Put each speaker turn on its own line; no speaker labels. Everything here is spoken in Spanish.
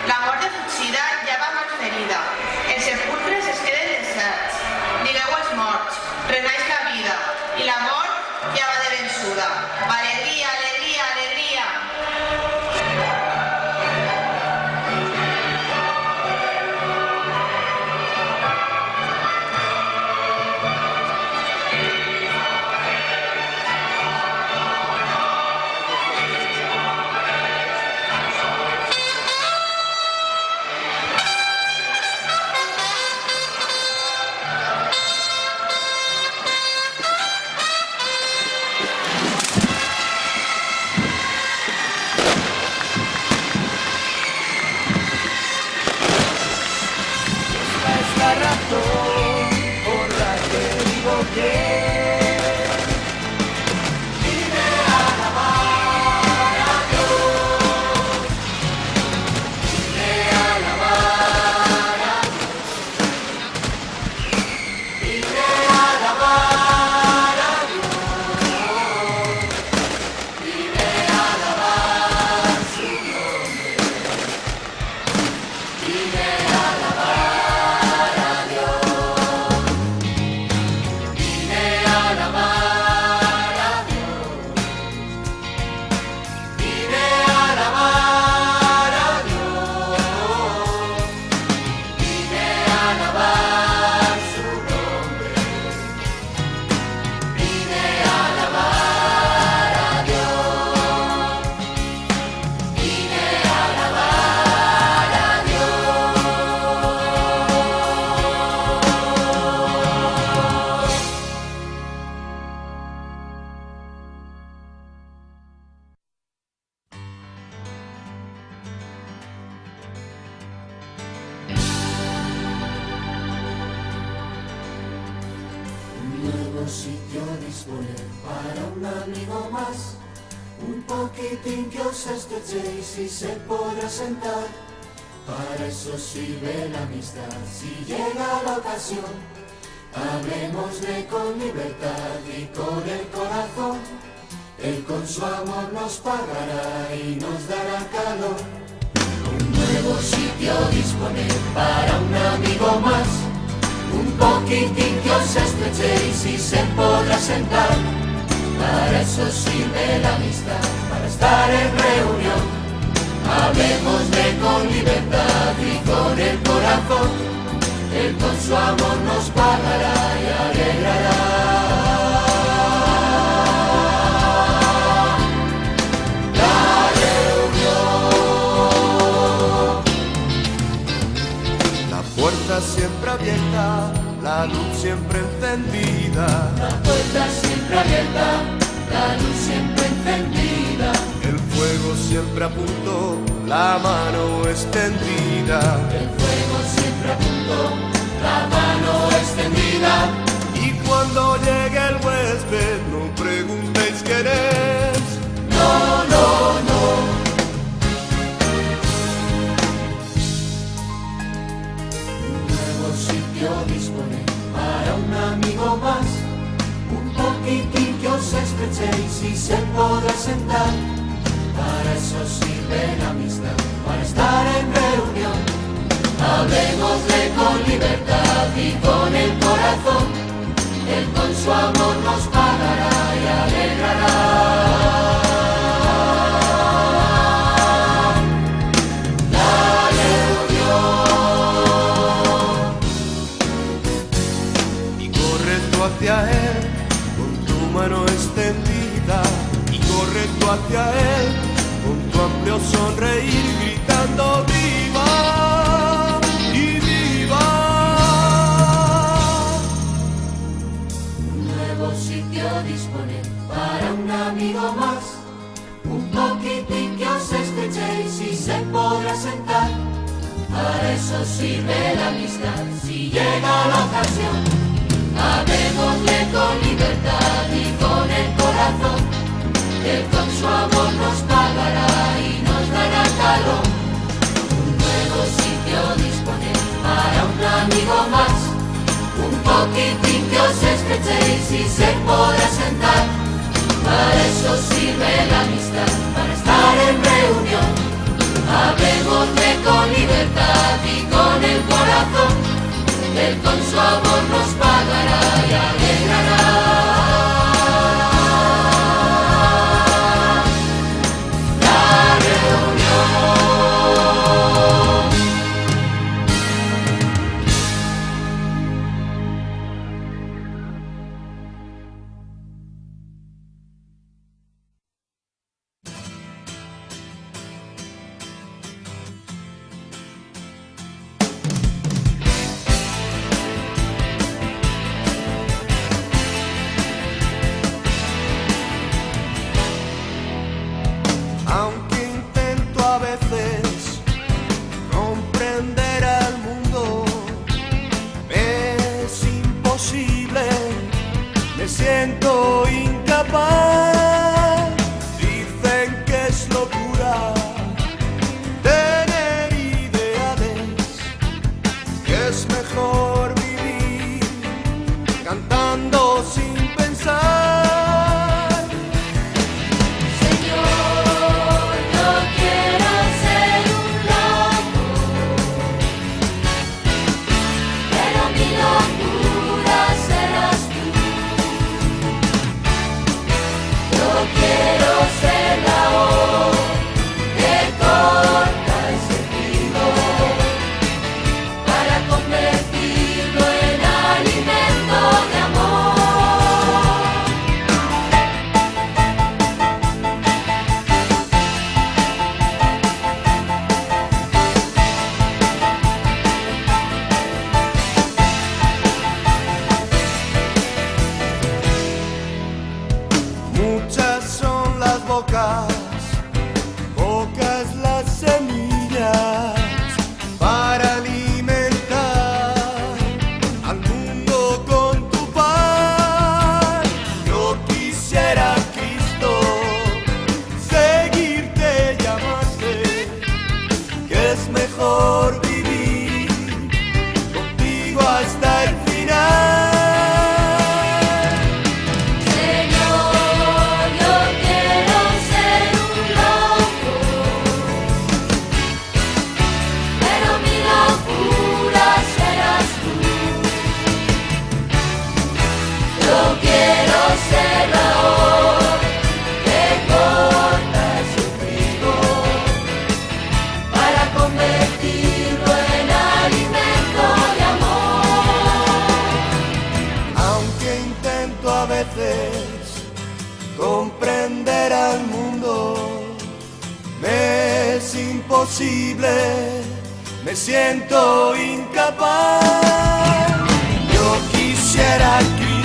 La mort de fuggida ja va malferida. Els sepulcres es queden deserts. Digueu sitio dispone para un amigo más. Un poquitín que os estrechéis y se podrá sentar. Para eso sirve la amistad, si llega la ocasión. Hablemosle con libertad y con el corazón. Él con su amor nos pagará y nos dará calor. Un nuevo sitio dispone para un amigo más. Un poquitín que os estrechéis y se podrá sentar. Para eso sirve la amistad, para estar en reunión. Hablemosle con libertad y con el corazón. Él con su amor nos pagará y alegrará. La reunión.
La puerta siempre abierta, la luz siempre encendida.
La puerta siempre abierta, la luz siempre encendida.
El fuego siempre a punto, la mano extendida.
El fuego siempre a punto, la mano extendida.
Y cuando llegue el huésped, no preguntéis quién es.
No, no, no. Un nuevo sitio dispone para un amigo más. Un poquitín que os estrechéis y se podrá sentar. Para eso sirve la amistad, para estar en reunión. Hablemosle con libertad y con el corazón. Él con su amor nos pagará y alegrará. La reunión.
Y corre tú hacia él con tu mano extendida. Y corre tú hacia él con tu amplio sonreír, gritando viva y viva.
Un nuevo sitio dispone para un amigo más. Un poquitín que os estrechéis y se podrá sentar. Para eso sirve la amistad, si llega la ocasión. Hablemosle con libertad y con el corazón. Él con su amor nos pagará y nos dará calor. Un nuevo sitio dispone para un amigo más. Un poquitín que os estrechéis y se podrá sentar. Para eso sirve la amistad, para estar en reunión. Hablemosle con libertad y con el corazón. Él con su amor nos pagará y alegrará.
hasta el final.
Señor, yo quiero ser un loco, pero mi locura serás tú. Yo quiero ser la hoz que corta su trigo para convertirlo en alimento de amor.
Aunque intento a veces comprender al mundo, me es imposible, me siento incapaz. Yo quisiera escribir